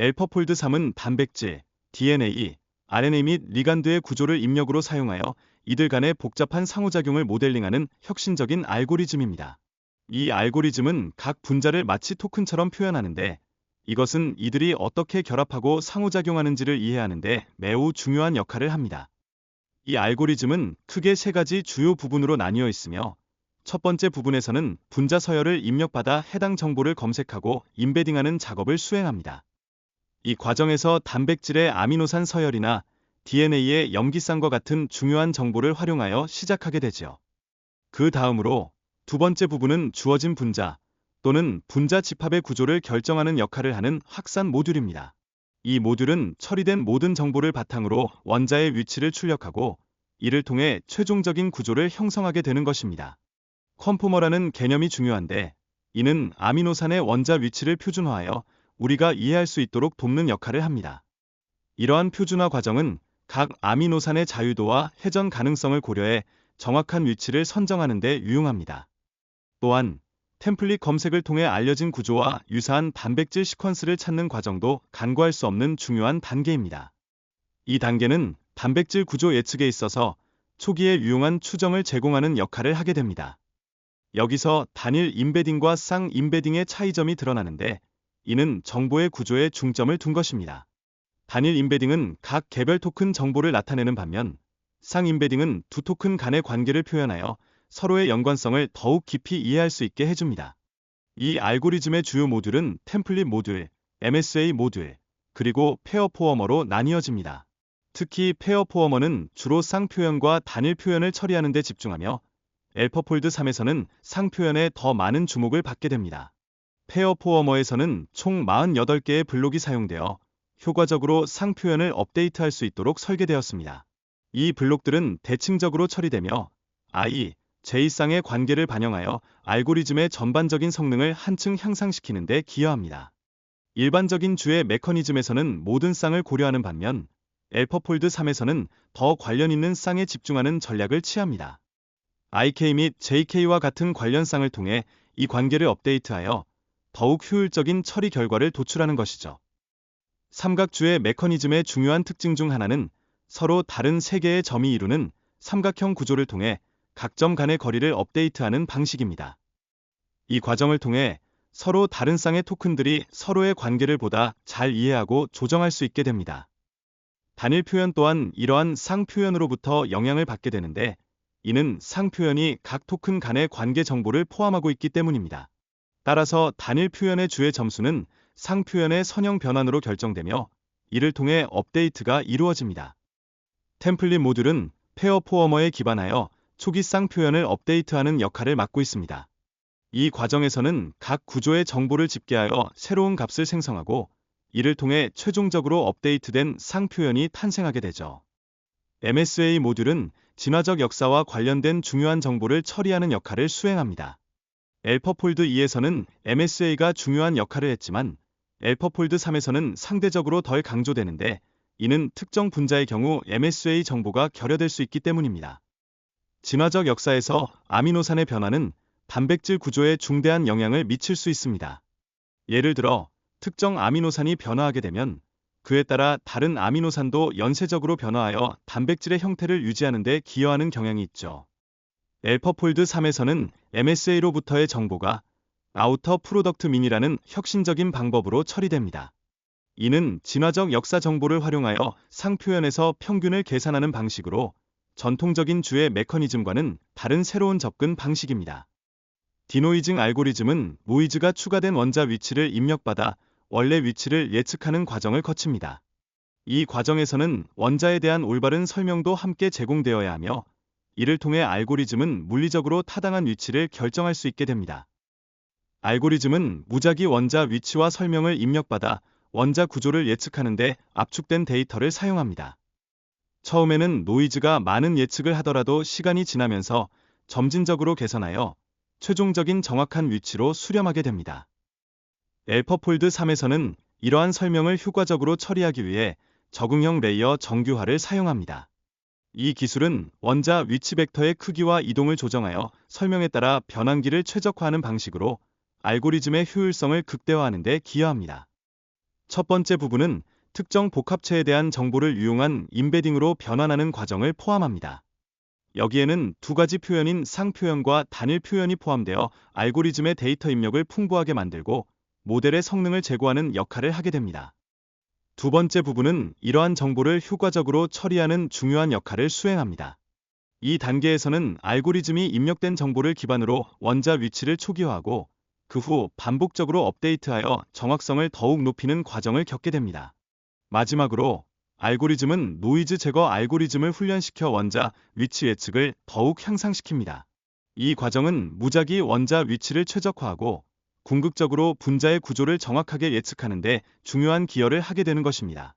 엘퍼폴드 3은 단백질, DNA, RNA 및 리간드의 구조를 입력으로 사용하여 이들 간의 복잡한 상호작용을 모델링하는 혁신적인 알고리즘입니다. 이 알고리즘은 각 분자를 마치 토큰처럼 표현하는데, 이것은 이들이 어떻게 결합하고 상호작용하는지를 이해하는데 매우 중요한 역할을 합니다. 이 알고리즘은 크게 세 가지 주요 부분으로 나뉘어 있으며, 첫 번째 부분에서는 분자 서열을 입력받아 해당 정보를 검색하고 임베딩하는 작업을 수행합니다. 이 과정에서 단백질의 아미노산 서열이나 DNA의 염기쌍과 같은 중요한 정보를 활용하여 시작하게 되죠. 그 다음으로 두 번째 부분은 주어진 분자 또는 분자 집합의 구조를 결정하는 역할을 하는 확산 모듈입니다. 이 모듈은 처리된 모든 정보를 바탕으로 원자의 위치를 출력하고 이를 통해 최종적인 구조를 형성하게 되는 것입니다. 컨포머라는 개념이 중요한데, 이는 아미노산의 원자 위치를 표준화하여 우리가 이해할 수 있도록 돕는 역할을 합니다. 이러한 표준화 과정은 각 아미노산의 자유도와 회전 가능성을 고려해 정확한 위치를 선정하는 데 유용합니다. 또한 템플릿 검색을 통해 알려진 구조와 유사한 단백질 시퀀스를 찾는 과정도 간과할 수 없는 중요한 단계입니다. 이 단계는 단백질 구조 예측에 있어서 초기에 유용한 추정을 제공하는 역할을 하게 됩니다. 여기서 단일 임베딩과 쌍 임베딩의 차이점이 드러나는데, 이는 정보의 구조에 중점을 둔 것입니다. 단일 임베딩은 각 개별 토큰 정보를 나타내는 반면, 쌍 임베딩은 두 토큰 간의 관계를 표현하여 서로의 연관성을 더욱 깊이 이해할 수 있게 해줍니다. 이 알고리즘의 주요 모듈은 템플릿 모듈, MSA 모듈, 그리고 페어 포워머로 나뉘어집니다. 특히 페어 포워머는 주로 쌍 표현과 단일 표현을 처리하는 데 집중하며, 엘퍼폴드 3에서는 쌍 표현에 더 많은 주목을 받게 됩니다. 페어 포워머에서는 총 48개의 블록이 사용되어 효과적으로 쌍 표현을 업데이트할 수 있도록 설계되었습니다. 이 블록들은 대칭적으로 처리되며 I, J쌍의 관계를 반영하여 알고리즘의 전반적인 성능을 한층 향상시키는 데 기여합니다. 일반적인 주의 메커니즘에서는 모든 쌍을 고려하는 반면, 엘퍼폴드 3에서는 더 관련 있는 쌍에 집중하는 전략을 취합니다. IK 및 JK와 같은 관련 쌍을 통해 이 관계를 업데이트하여 더욱 효율적인 처리 결과를 도출하는 것이죠. 삼각주의 메커니즘의 중요한 특징 중 하나는 서로 다른 세 개의 점이 이루는 삼각형 구조를 통해 각 점 간의 거리를 업데이트하는 방식입니다. 이 과정을 통해 서로 다른 쌍의 토큰들이 서로의 관계를 보다 잘 이해하고 조정할 수 있게 됩니다. 단일 표현 또한 이러한 쌍 표현으로부터 영향을 받게 되는데, 이는 쌍 표현이 각 토큰 간의 관계 정보를 포함하고 있기 때문입니다. 따라서 단일 표현의 주의 점수는 쌍 표현의 선형 변환으로 결정되며, 이를 통해 업데이트가 이루어집니다. 템플릿 모듈은 페어 포워머에 기반하여 초기 쌍 표현을 업데이트하는 역할을 맡고 있습니다. 이 과정에서는 각 구조의 정보를 집계하여 새로운 값을 생성하고, 이를 통해 최종적으로 업데이트된 쌍 표현이 탄생하게 되죠. MSA 모듈은 진화적 역사와 관련된 중요한 정보를 처리하는 역할을 수행합니다. 엘퍼폴드 2에서는 MSA가 중요한 역할을 했지만, 엘퍼폴드 3에서는 상대적으로 덜 강조되는데, 이는 특정 분자의 경우 MSA 정보가 결여될 수 있기 때문입니다. 진화적 역사에서 아미노산의 변화는 단백질 구조에 중대한 영향을 미칠 수 있습니다. 예를 들어, 특정 아미노산이 변화하게 되면 그에 따라 다른 아미노산도 연쇄적으로 변화하여 단백질의 형태를 유지하는 데 기여하는 경향이 있죠. 엘퍼폴드 3에서는 MSA로부터의 정보가 아우터 프로덕트 민이라는 혁신적인 방법으로 처리됩니다. 이는 진화적 역사 정보를 활용하여 쌍 표현에서 평균을 계산하는 방식으로 전통적인 주의 메커니즘과는 다른 새로운 접근 방식입니다. 디노이징 알고리즘은 노이즈가 추가된 원자 위치를 입력받아 원래 위치를 예측하는 과정을 거칩니다. 이 과정에서는 원자에 대한 올바른 설명도 함께 제공되어야 하며, 이를 통해 알고리즘은 물리적으로 타당한 위치를 결정할 수 있게 됩니다. 알고리즘은 무작위 원자 위치와 설명을 입력받아 원자 구조를 예측하는 데 압축된 데이터를 사용합니다. 처음에는 노이즈가 많은 예측을 하더라도 시간이 지나면서 점진적으로 개선하여 최종적인 정확한 위치로 수렴하게 됩니다. 엘퍼폴드 3에서는 이러한 설명을 효과적으로 처리하기 위해 적응형 레이어 정규화를 사용합니다. 이 기술은 원자 위치 벡터의 크기와 이동을 조정하여 설명에 따라 변환기를 최적화하는 방식으로 알고리즘의 효율성을 극대화하는 데 기여합니다. 첫 번째 부분은 특정 복합체에 대한 정보를 유용한 임베딩으로 변환하는 과정을 포함합니다. 여기에는 두 가지 표현인 쌍표현과 단일 표현이 포함되어 알고리즘의 데이터 입력을 풍부하게 만들고 모델의 성능을 제고하는 역할을 하게 됩니다. 두 번째 부분은 이러한 정보를 효과적으로 처리하는 중요한 역할을 수행합니다. 이 단계에서는 알고리즘이 입력된 정보를 기반으로 원자 위치를 초기화하고 그 후 반복적으로 업데이트하여 정확성을 더욱 높이는 과정을 겪게 됩니다. 마지막으로 알고리즘은 노이즈 제거 알고리즘을 훈련시켜 원자 위치 예측을 더욱 향상시킵니다. 이 과정은 무작위 원자 위치를 최적화하고 궁극적으로 분자의 구조를 정확하게 예측하는 데 중요한 기여를 하게 되는 것입니다.